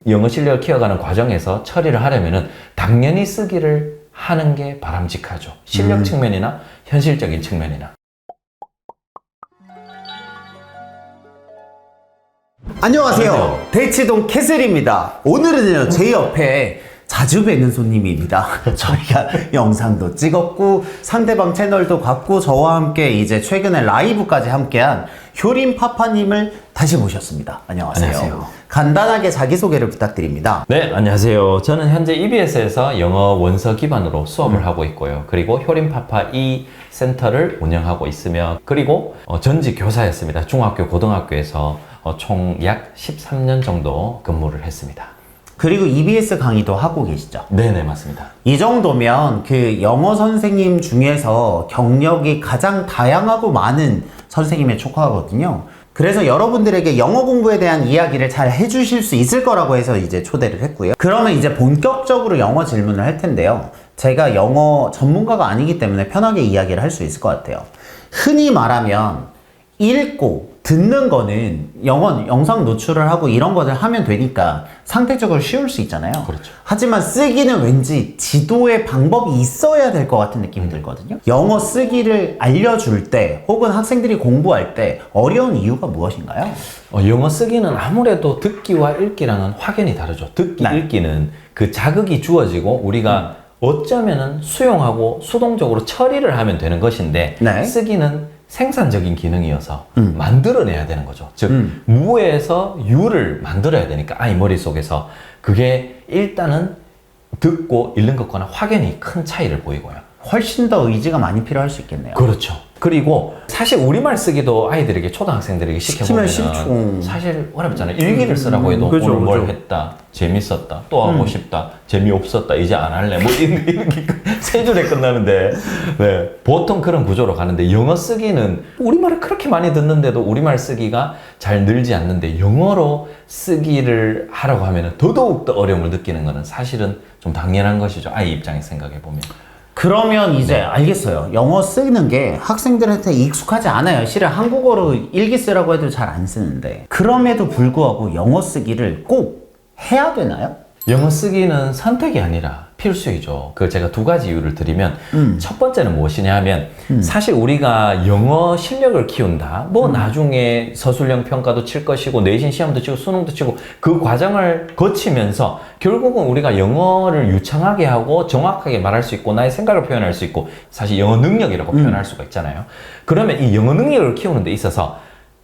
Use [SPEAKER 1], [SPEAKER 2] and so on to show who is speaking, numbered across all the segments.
[SPEAKER 1] 영어 실력을 키워가는 과정에서 처리를 하려면은 당연히 쓰기를 하는 게 바람직하죠. 실력 측면이나 현실적인 측면이나.
[SPEAKER 2] 안녕하세요. 대치동 캐슬입니다. 오늘은요, 제 옆에 자주 뵈는 손님입니다. 저희가 영상도 찍었고 상대방 채널도 갔고 저와 함께 이제 최근에 라이브까지 함께한 효림파파님을 다시 모셨습니다. 안녕하세요.
[SPEAKER 1] 안녕하세요.
[SPEAKER 2] 간단하게 자기소개를 부탁드립니다.
[SPEAKER 1] 네, 안녕하세요. 저는 현재 EBS에서 영어 원서 기반으로 수업을 하고 있고요. 그리고 효림파파 E 센터를 운영하고 있으며, 그리고 전직 교사였습니다. 중학교, 고등학교에서 총 약 13년 정도 근무를 했습니다.
[SPEAKER 2] 그리고 EBS 강의도 하고 계시죠?
[SPEAKER 1] 네네, 맞습니다.
[SPEAKER 2] 이 정도면 그 영어 선생님 중에서 경력이 가장 다양하고 많은 선생님에 속하거든요. 그래서 여러분들에게 영어 공부에 대한 이야기를 잘 해주실 수 있을 거라고 해서 이제 초대를 했고요. 그러면 이제 본격적으로 영어 질문을 할 텐데요. 제가 영어 전문가가 아니기 때문에 편하게 이야기를 할 수 있을 것 같아요. 흔히 말하면 읽고 듣는 거는 영상 노출을 하고 이런 것을 하면 되니까 상대적으로 쉬울 수 있잖아요.
[SPEAKER 1] 그렇죠.
[SPEAKER 2] 하지만 쓰기는 왠지 지도의 방법이 있어야 될 것 같은 느낌이 들거든요. 영어 쓰기를 알려줄 때 혹은 학생들이 공부할 때 어려운 이유가 무엇인가요?
[SPEAKER 1] 영어 쓰기는 아무래도 듣기와 읽기랑은 확연히 다르죠. 듣기,
[SPEAKER 2] 네.
[SPEAKER 1] 읽기는 그 자극이 주어지고 우리가 어쩌면은 수용하고 수동적으로 처리를 하면 되는 것인데,
[SPEAKER 2] 네.
[SPEAKER 1] 쓰기는 생산적인 기능이어서 만들어내야 되는 거죠. 즉 무에서 유를 만들어야 되니까 아이 머릿속에서 그게 일단은 듣고 읽는 것과는 확연히 큰 차이를 보이고요.
[SPEAKER 2] 훨씬 더 의지가 많이 필요할 수 있겠네요.
[SPEAKER 1] 그렇죠. 그리고 사실 우리말 쓰기도 아이들에게, 초등학생들에게 시켜보면
[SPEAKER 2] 시키면
[SPEAKER 1] 사실 어렵잖아요. 일기를 쓰라고 해도
[SPEAKER 2] 그죠,
[SPEAKER 1] 오늘 뭘
[SPEAKER 2] 그죠.
[SPEAKER 1] 했다, 재밌었다, 또 하고 싶다, 재미없었다, 이제 안 할래, 뭐 이렇게 세 줄에 끝나는데, 네, 보통 그런 구조로 가는데, 영어 쓰기는 우리말을 그렇게 많이 듣는데도 우리말 쓰기가 잘 늘지 않는데, 영어로 쓰기를 하라고 하면 더더욱 더 어려움을 느끼는 것은 사실은 좀 당연한 것이죠. 아이 입장에서 생각해 보면.
[SPEAKER 2] 그러면 이제 알겠어요. 영어 쓰는 게 학생들한테 익숙하지 않아요. 실은 한국어로 일기 쓰라고 해도 잘 안 쓰는데. 그럼에도 불구하고 영어 쓰기를 꼭 해야 되나요?
[SPEAKER 1] 영어 쓰기는 선택이 아니라 필수이죠. 그 제가 두 가지 이유를 드리면, 첫 번째는 무엇이냐 하면, 사실 우리가 영어 실력을 키운다, 뭐 나중에 서술형 평가도 칠 것이고 내신 시험도 치고 수능도 치고 그 과정을 거치면서 결국은 우리가 영어를 유창하게 하고 정확하게 말할 수 있고 나의 생각을 표현할 수 있고, 사실 영어 능력이라고 표현할 수가 있잖아요. 그러면 이 영어 능력을 키우는 데 있어서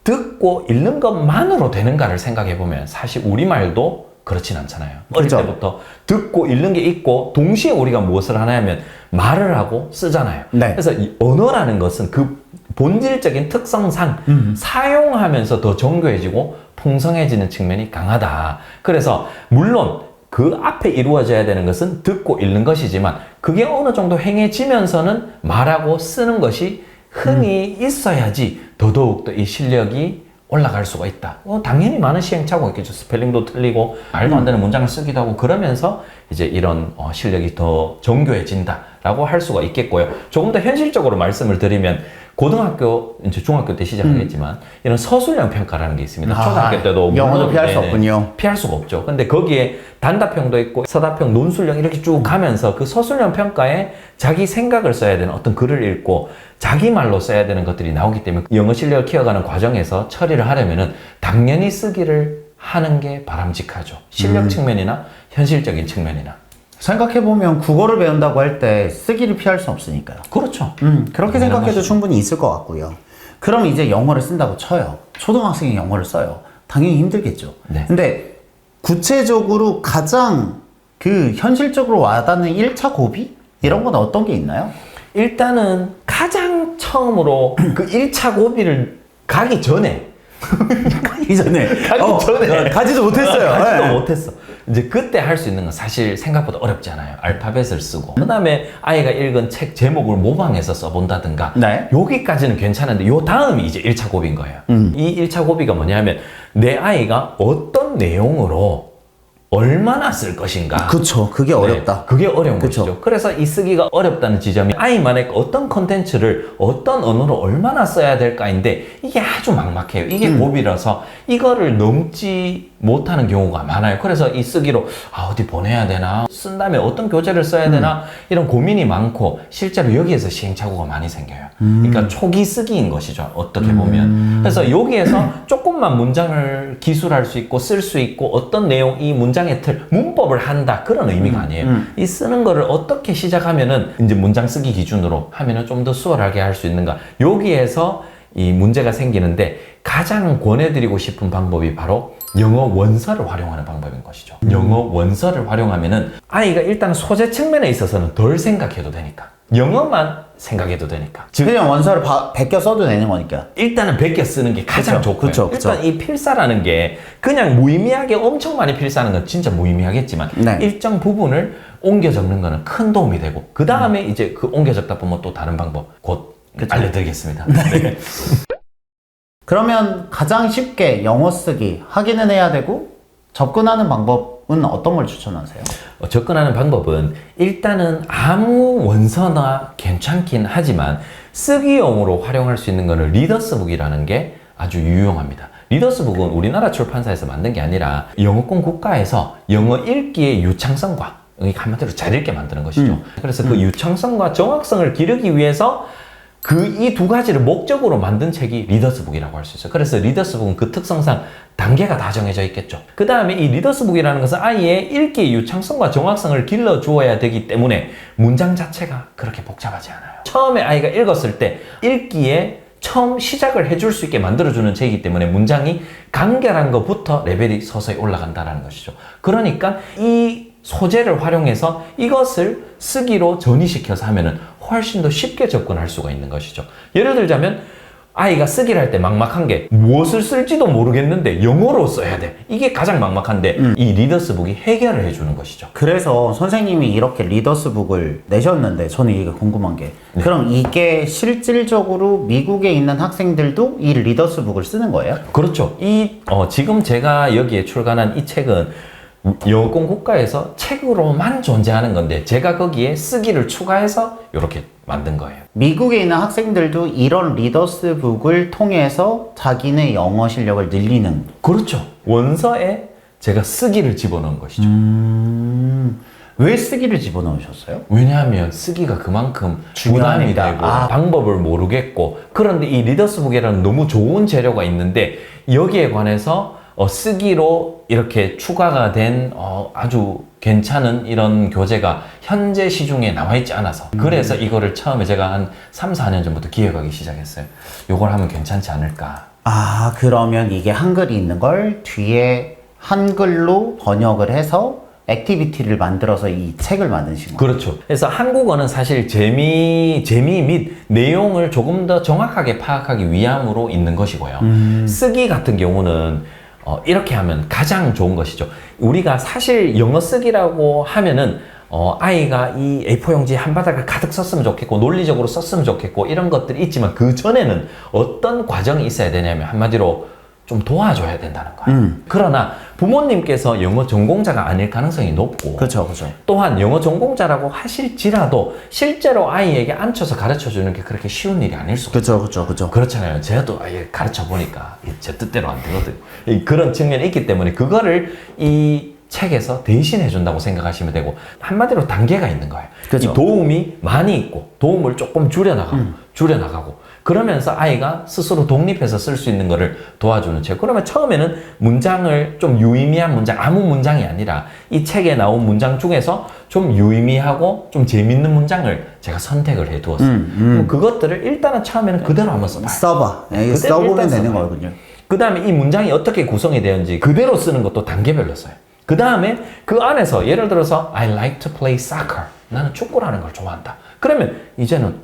[SPEAKER 1] 듣고 읽는 것만으로 되는가를 생각해 보면 사실 우리말도 그렇진 않잖아요.
[SPEAKER 2] 그렇죠.
[SPEAKER 1] 어릴 때부터 듣고 읽는 게 있고 동시에 우리가 무엇을 하냐 하면 말을 하고 쓰잖아요.
[SPEAKER 2] 네.
[SPEAKER 1] 그래서 이 언어라는 것은 그 본질적인 특성상 사용하면서 더 정교해지고 풍성해지는 측면이 강하다. 그래서 물론 그 앞에 이루어져야 되는 것은 듣고 읽는 것이지만 그게 어느 정도 행해지면서는 말하고 쓰는 것이 흔히 있어야지 더더욱 더 이 실력이 올라갈 수가 있다. 당연히 많은 시행착오가 있겠죠. 스펠링도 틀리고 말도 안 되는 문장을 쓰기도 하고 그러면서 이제 이런 실력이 더 정교해진다라고 할 수가 있겠고요. 조금 더 현실적으로 말씀을 드리면 고등학교, 이제 중학교 때 시작하겠지만 이런 서술형 평가라는 게 있습니다. 초등학교 때도
[SPEAKER 2] 영어도 피할 수 없군요.
[SPEAKER 1] 피할 수가 없죠. 근데 거기에 단답형도 있고 서답형, 논술형 이렇게 쭉 가면서 그 서술형 평가에 자기 생각을 써야 되는 어떤 글을 읽고 자기 말로 써야 되는 것들이 나오기 때문에 영어 실력을 키워가는 과정에서 처리를 하려면은 당연히 쓰기를 하는 게 바람직하죠. 실력 측면이나 현실적인 측면이나.
[SPEAKER 2] 생각해보면 국어를 배운다고 할 때 쓰기를 피할 수 없으니까요.
[SPEAKER 1] 그렇죠.
[SPEAKER 2] 그렇게 생각해도 충분히 있을 것 같고요. 그럼 이제 영어를 쓴다고 쳐요. 초등학생이 영어를 써요. 당연히 힘들겠죠.
[SPEAKER 1] 네.
[SPEAKER 2] 근데 구체적으로 가장 그 현실적으로 와닿는 1차 고비? 이런 건 어떤 게 있나요?
[SPEAKER 1] 일단은 가장 처음으로 그 1차 고비를 가기 전에
[SPEAKER 2] 가기 전에. 가지도 못했어요.
[SPEAKER 1] 가지도
[SPEAKER 2] 네.
[SPEAKER 1] 못했어. 이제 그때 할 수 있는 건 사실 생각보다 어렵지 않아요. 알파벳을 쓰고. 그 다음에 아이가 읽은 책 제목을 모방해서 써본다든가.
[SPEAKER 2] 네.
[SPEAKER 1] 여기까지는 괜찮은데 요 다음이 이제 1차 고비인 거예요. 이 1차 고비가 뭐냐 하면 내 아이가 어떤 내용으로 얼마나 쓸 것인가.
[SPEAKER 2] 그쵸. 그게 어렵다.
[SPEAKER 1] 네, 그게 어려운
[SPEAKER 2] 그쵸.
[SPEAKER 1] 것이죠. 그래서 이 쓰기가 어렵다는 지점이 아이만의 어떤 컨텐츠를 어떤 언어로 얼마나 써야 될까인데 이게 아주 막막해요. 이게 고비라서 이거를 넘지 못하는 경우가 많아요. 그래서 이 쓰기로 어디 보내야 되나, 쓴 다음에 어떤 교재를 써야 되나 이런 고민이 많고 실제로 여기에서 시행착오가 많이 생겨요. 그러니까 초기 쓰기인 것이죠. 어떻게 보면. 그래서 여기에서 조금만 문장을 기술할 수 있고 쓸 수 있고 어떤 내용, 이 문장의 틀, 문법을 한다 그런 의미가 아니에요. 이 쓰는 거를 어떻게 시작하면은 이제 문장 쓰기 기준으로 하면은 좀 더 수월하게 할 수 있는가. 여기에서 이 문제가 생기는데 가장 권해드리고 싶은 방법이 바로 영어 원서를 활용하는 방법인 것이죠. 영어 원서를 활용하면은 아이가 일단 소재 측면에 있어서는 덜 생각해도 되니까. 영어만 생각해도 되니까. 즉,
[SPEAKER 2] 그냥 원서를 베껴 써도 되는 거니까.
[SPEAKER 1] 일단은 베껴 쓰는 게 가장
[SPEAKER 2] 그쵸,
[SPEAKER 1] 좋고요.
[SPEAKER 2] 그쵸.
[SPEAKER 1] 일단 이 필사라는 게 그냥 무의미하게 엄청 많이 필사하는 건 진짜 무의미하겠지만
[SPEAKER 2] 네.
[SPEAKER 1] 일정 부분을 옮겨 적는 거는 큰 도움이 되고 그 다음에 이제 그 옮겨 적다 보면 또 다른 방법 곧 알려드리겠습니다. 네.
[SPEAKER 2] 그러면 가장 쉽게 영어 쓰기 확인은 해야 되고 접근하는 방법은 어떤 걸 추천하세요?
[SPEAKER 1] 접근하는 방법은 일단은 아무 원서나 괜찮긴 하지만 쓰기용으로 활용할 수 있는 거는 리더스북이라는 게 아주 유용합니다. 리더스북은 우리나라 출판사에서 만든 게 아니라 영어권 국가에서 영어 읽기의 유창성과 한마디로 잘 읽게 만드는 것이죠. 그래서 그 유창성과 정확성을 기르기 위해서 이 두 가지를 목적으로 만든 책이 리더스북이라고 할 수 있어요. 그래서 리더스북은 그 특성상 단계가 다 정해져 있겠죠. 그 다음에 이 리더스북이라는 것은 아이의 읽기의 유창성과 정확성을 길러주어야 되기 때문에 문장 자체가 그렇게 복잡하지 않아요. 처음에 아이가 읽었을 때 읽기에 처음 시작을 해줄 수 있게 만들어주는 책이기 때문에 문장이 간결한 것부터 레벨이 서서히 올라간다는 것이죠. 그러니까 이 소재를 활용해서 이것을 쓰기로 전이시켜서 하면은 훨씬 더 쉽게 접근할 수가 있는 것이죠. 예를 들자면 아이가 쓰기를 할 때 막막한 게 무엇을 쓸지도 모르겠는데 영어로 써야 돼. 이게 가장 막막한데 이 리더스북이 해결을 해주는 것이죠.
[SPEAKER 2] 그래서 선생님이 이렇게 리더스북을 내셨는데 저는 이게 궁금한 게 그럼 이게 실질적으로 미국에 있는 학생들도 이 리더스북을 쓰는 거예요?
[SPEAKER 1] 그렇죠. 지금 제가 여기에 출간한 이 책은 영어권 국가에서 책으로만 존재하는 건데 제가 거기에 쓰기를 추가해서 이렇게 만든 거예요.
[SPEAKER 2] 미국에 있는 학생들도 이런 리더스북을 통해서 자기네 영어 실력을 늘리는.
[SPEAKER 1] 그렇죠. 원서에 제가 쓰기를 집어넣은 것이죠.
[SPEAKER 2] 왜 쓰기를 집어넣으셨어요?
[SPEAKER 1] 왜냐하면 쓰기가 그만큼 부담이
[SPEAKER 2] 중요하니까.
[SPEAKER 1] 되고 방법을 모르겠고 그런데 이 리더스북이라는 너무 좋은 재료가 있는데 여기에 관해서 쓰기로 이렇게 추가가 된 아주 괜찮은 이런 교재가 현재 시중에 나와 있지 않아서 그래서 이거를 처음에 제가 한 3, 4년 전부터 기획하기 시작했어요. 요걸 하면 괜찮지 않을까.
[SPEAKER 2] 그러면 이게 한글이 있는 걸 뒤에 한글로 번역을 해서 액티비티를 만들어서 이 책을 만드신 거예요?
[SPEAKER 1] 그렇죠. 그래서 한국어는 사실 재미 및 내용을 조금 더 정확하게 파악하기 위함으로 있는 것이고요. 쓰기 같은 경우는 이렇게 하면 가장 좋은 것이죠. 우리가 사실 영어 쓰기라고 하면은 아이가 이 A4 용지 한 바닥을 가득 썼으면 좋겠고 논리적으로 썼으면 좋겠고 이런 것들이 있지만 그 전에는 어떤 과정이 있어야 되냐면 한마디로 좀 도와줘야 된다는 거예요. 그러나 부모님께서 영어 전공자가 아닐 가능성이 높고
[SPEAKER 2] 그렇죠, 그렇죠.
[SPEAKER 1] 또한 영어 전공자라고 하실지라도 실제로 아이에게 앉혀서 가르쳐주는 게 그렇게 쉬운 일이 아닐 수가 있어요.
[SPEAKER 2] 그렇죠.
[SPEAKER 1] 그렇잖아요. 제가 또 아예 가르쳐 보니까 제 뜻대로 안 되거든요. 그런 측면이 있기 때문에 그거를 이 책에서 대신해 준다고 생각하시면 되고 한마디로 단계가 있는 거예요.
[SPEAKER 2] 그죠.
[SPEAKER 1] 이 도움이 많이 있고 도움을 조금 줄여나가고 그러면서 아이가 스스로 독립해서 쓸 수 있는 거를 도와주는 책. 그러면 처음에는 문장을 좀 유의미한 문장, 아무 문장이 아니라 이 책에 나온 문장 중에서 좀 유의미하고 좀 재밌는 문장을 제가 선택을 해 두었어요. 그럼 그것들을 일단은 처음에는 그대로 한번 써봐요.
[SPEAKER 2] 써봐.
[SPEAKER 1] 그대로
[SPEAKER 2] 써보면
[SPEAKER 1] 일단
[SPEAKER 2] 되는
[SPEAKER 1] 써봐요.
[SPEAKER 2] 거거든요.
[SPEAKER 1] 그 다음에 이 문장이 어떻게 구성이 되었는지 그대로 쓰는 것도 단계별로 써요. 그 다음에 그 안에서 예를 들어서 I like to play soccer. 나는 축구라는 걸 좋아한다. 그러면 이제는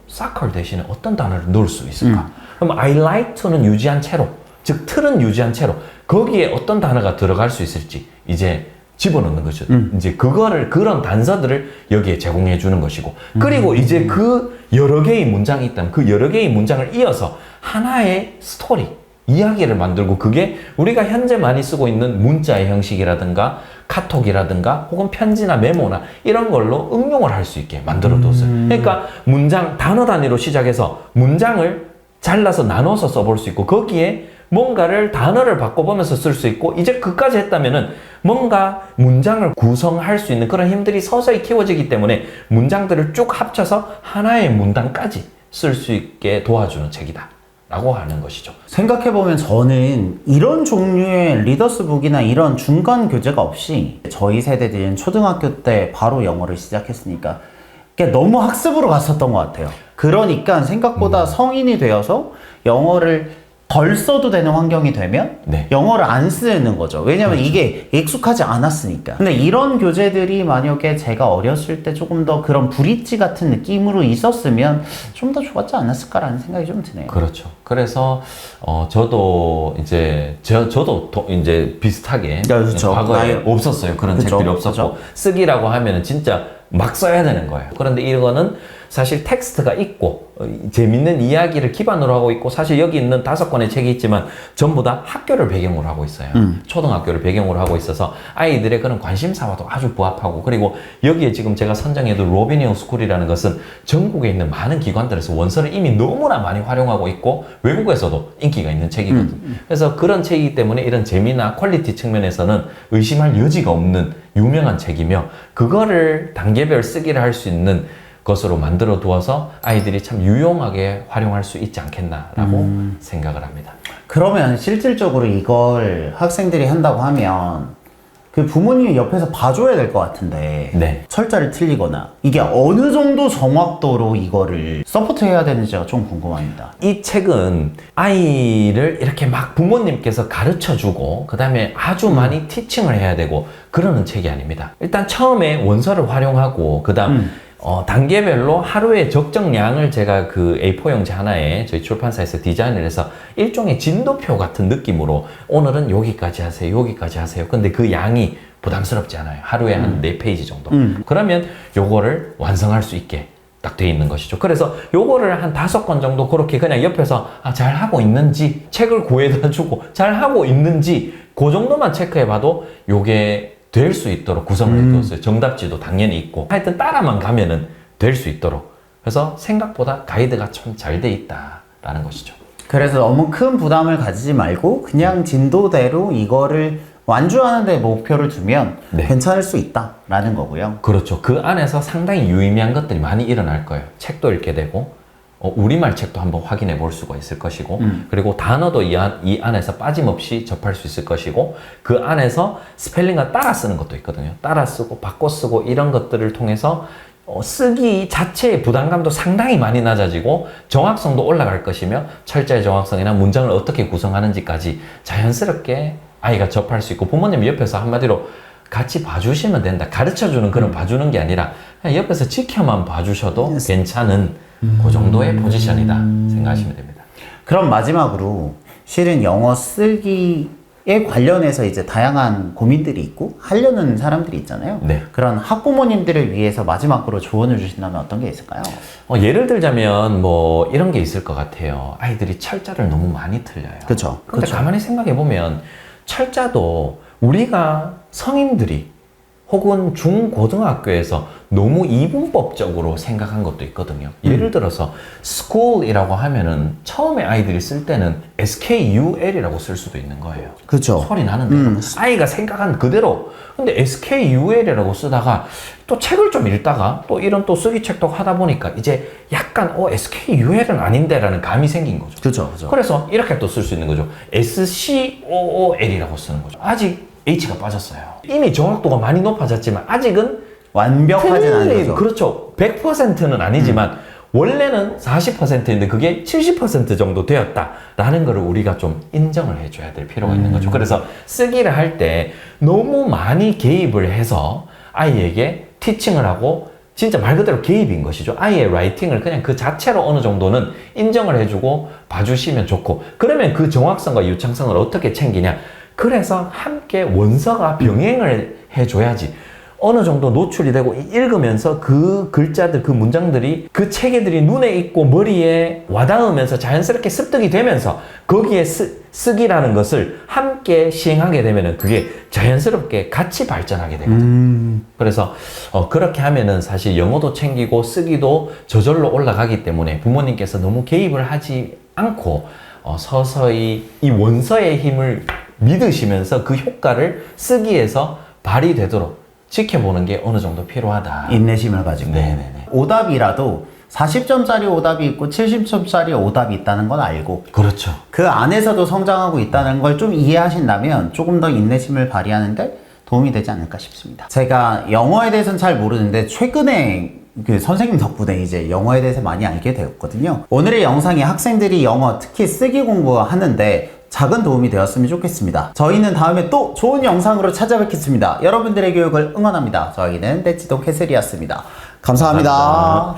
[SPEAKER 1] soccer 대신에 어떤 단어를 넣을 수 있을까? 그럼 I like to는 유지한 채로, 즉 틀은 유지한 채로 거기에 어떤 단어가 들어갈 수 있을지 이제 집어넣는 거죠. 이제 그런 단서들을 여기에 제공해 주는 것이고 그리고 이제 그 여러 개의 문장이 있다면 그 여러 개의 문장을 이어서 하나의 스토리, 이야기를 만들고 그게 우리가 현재 많이 쓰고 있는 문자의 형식이라든가 카톡이라든가 혹은 편지나 메모나 이런 걸로 응용을 할 수 있게 만들어 뒀어요. 그러니까 문장 단어 단위로 시작해서 문장을 잘라서 나눠서 써볼 수 있고 거기에 뭔가를 단어를 바꿔보면서 쓸 수 있고 이제 그까지 했다면은 뭔가 문장을 구성할 수 있는 그런 힘들이 서서히 키워지기 때문에 문장들을 쭉 합쳐서 하나의 문단까지 쓸 수 있게 도와주는 책이다 라고 하는 것이죠.
[SPEAKER 2] 생각해보면 저는 이런 종류의 리더스북이나 이런 중간 교재가 없이 저희 세대들은 초등학교 때 바로 영어를 시작했으니까 그게 너무 학습으로 갔었던 것 같아요. 그러니까 생각보다 성인이 되어서 영어를 덜 써도 되는 환경이 되면
[SPEAKER 1] 네.
[SPEAKER 2] 영어를 안 쓰는 거죠. 왜냐면 이게 익숙하지 않았으니까. 근데 이런 교재들이 만약에 제가 어렸을 때 조금 더 그런 브릿지 같은 느낌으로 있었으면 좀 더 좋았지 않았을까라는 생각이 좀 드네요.
[SPEAKER 1] 그렇죠. 그래서 저도 이제 저도 이제 비슷하게
[SPEAKER 2] 그렇죠.
[SPEAKER 1] 과거에 없었어요. 그런
[SPEAKER 2] 그렇죠.
[SPEAKER 1] 책들이 없었고
[SPEAKER 2] 그렇죠.
[SPEAKER 1] 쓰기라고 하면은 진짜 막 써야 되는 거예요. 그런데 이거는 사실 텍스트가 있고 재밌는 이야기를 기반으로 하고 있고 사실 여기 있는 5권의 책이 있지만 전부 다 학교를 배경으로 하고 있어요. 초등학교를 배경으로 하고 있어서 아이들의 그런 관심사와도 아주 부합하고 그리고 여기에 지금 제가 선정해둔 로비니오 스쿨이라는 것은 전국에 있는 많은 기관들에서 원서를 이미 너무나 많이 활용하고 있고 외국에서도 인기가 있는 책이거든요. 그래서 그런 책이기 때문에 이런 재미나 퀄리티 측면에서는 의심할 여지가 없는 유명한 책이며 그거를 단계별 쓰기를 할 수 있는 것으로 만들어 두어서 아이들이 참 유용하게 활용할 수 있지 않겠나라고 생각을 합니다.
[SPEAKER 2] 그러면 실질적으로 이걸 학생들이 한다고 하면 그 부모님이 옆에서 봐줘야 될 것 같은데
[SPEAKER 1] 네.
[SPEAKER 2] 철자를 틀리거나 이게 어느 정도 정확도로 이거를 서포트해야 되는지가 좀 궁금합니다.
[SPEAKER 1] 이 책은 아이를 이렇게 막 부모님께서 가르쳐주고 그 다음에 아주 많이 티칭을 해야 되고 그러는 책이 아닙니다. 일단 처음에 원서를 활용하고 그 다음 단계별로 하루의 적정량을 제가 그 A4용지 하나에 저희 출판사에서 디자인을 해서 일종의 진도표 같은 느낌으로 오늘은 여기까지 하세요, 여기까지 하세요. 근데 그 양이 부담스럽지 않아요. 하루에 한 4페이지 정도. 그러면 요거를 완성할 수 있게 딱 돼 있는 것이죠. 그래서 요거를 한 5권 정도 그렇게 그냥 옆에서 잘하고 있는지 책을 구해다 주고 잘하고 있는지 그 정도만 체크해 봐도 요게 될 수 있도록 구성을 해두었어요. 정답지도 당연히 있고 하여튼 따라만 가면은 될 수 있도록 그래서 생각보다 가이드가 참 잘 돼 있다라는 것이죠.
[SPEAKER 2] 그래서 너무 큰 부담을 가지지 말고 그냥 진도대로 이거를 완주하는 데 목표를 두면
[SPEAKER 1] 네.
[SPEAKER 2] 괜찮을 수 있다라는 거고요.
[SPEAKER 1] 그렇죠. 그 안에서 상당히 유의미한 것들이 많이 일어날 거예요. 책도 읽게 되고 우리말 책도 한번 확인해 볼 수가 있을 것이고 그리고 단어도 이 안에서 빠짐없이 접할 수 있을 것이고 그 안에서 스펠링과 따라 쓰는 것도 있거든요. 따라 쓰고 바꿔 쓰고 이런 것들을 통해서 쓰기 자체의 부담감도 상당히 많이 낮아지고 정확성도 올라갈 것이며 철자의 정확성이나 문장을 어떻게 구성하는지까지 자연스럽게 아이가 접할 수 있고 부모님 옆에서 한마디로 같이 봐주시면 된다. 가르쳐주는 그런 봐주는 게 아니라 그냥 옆에서 지켜만 봐주셔도 괜찮은 그 정도의 포지션이다 생각하시면 됩니다.
[SPEAKER 2] 그럼 마지막으로 실은 영어 쓰기에 관련해서 이제 다양한 고민들이 있고 하려는 사람들이 있잖아요.
[SPEAKER 1] 네.
[SPEAKER 2] 그런 학부모님들을 위해서 마지막으로 조언을 주신다면 어떤 게 있을까요?
[SPEAKER 1] 예를 들자면 뭐 이런 게 있을 것 같아요. 아이들이 철자를 너무 많이 틀려요.
[SPEAKER 2] 그쵸.
[SPEAKER 1] 근데
[SPEAKER 2] 그쵸.
[SPEAKER 1] 가만히 생각해 보면 철자도 우리가 성인들이 혹은 중고등학교에서 너무 이분법적으로 생각한 것도 있거든요. 예를 들어서 school이라고 하면은 처음에 아이들이 쓸 때는 SKUL이라고 쓸 수도 있는 거예요.
[SPEAKER 2] 그쵸.
[SPEAKER 1] 소리 나는 대로 아이가 생각한 그대로. 근데 SKUL이라고 쓰다가 또 책을 좀 읽다가 또 이런 또 쓰기 책도 하다 보니까 이제 약간 SKUL은 아닌데라는 감이 생긴 거죠.
[SPEAKER 2] 그쵸. 그쵸.
[SPEAKER 1] 그래서 이렇게 또 쓸 수 있는 거죠. SCOOL이라고 쓰는 거죠. 아직 H가 빠졌어요. 이미 정확도가 많이 높아졌지만 아직은
[SPEAKER 2] 완벽하진 않은 거죠.
[SPEAKER 1] 그렇죠. 100%는 아니지만 원래는 40%인데 그게 70% 정도 되었다라는 거를 우리가 좀 인정을 해줘야 될 필요가 있는 거죠. 그래서 쓰기를 할 때 너무 많이 개입을 해서 아이에게 티칭을 하고 진짜 말 그대로 개입인 것이죠. 아이의 라이팅을 그냥 그 자체로 어느 정도는 인정을 해주고 봐주시면 좋고 그러면 그 정확성과 유창성을 어떻게 챙기냐. 그래서 함께 원서가 병행을 해줘야지. 어느 정도 노출이 되고 읽으면서 그 글자들, 그 문장들이 그 체계들이 눈에 있고 머리에 와닿으면서 자연스럽게 습득이 되면서 거기에 쓰기라는 것을 함께 시행하게 되면은 그게 자연스럽게 같이 발전하게 되거든요. 그래서 그렇게 하면은 사실 영어도 챙기고 쓰기도 저절로 올라가기 때문에 부모님께서 너무 개입을 하지 않고 서서히 이 원서의 힘을 믿으시면서 그 효과를 쓰기에서 발휘되도록 지켜보는 게 어느 정도 필요하다.
[SPEAKER 2] 인내심을 가지고.
[SPEAKER 1] 네네네.
[SPEAKER 2] 오답이라도 40점짜리 오답이 있고 70점짜리 오답이 있다는 건 알고
[SPEAKER 1] 그렇죠.
[SPEAKER 2] 그 안에서도 성장하고 있다는 걸 좀 이해하신다면 조금 더 인내심을 발휘하는데 도움이 되지 않을까 싶습니다. 제가 영어에 대해서는 잘 모르는데 최근에 그 선생님 덕분에 이제 영어에 대해서 많이 알게 되었거든요. 오늘의 영상이 학생들이 영어 특히 쓰기 공부하는데 작은 도움이 되었으면 좋겠습니다. 저희는 다음에 또 좋은 영상으로 찾아뵙겠습니다. 여러분들의 교육을 응원합니다. 저희는 떼찌도 캐슬이었습니다. 감사합니다.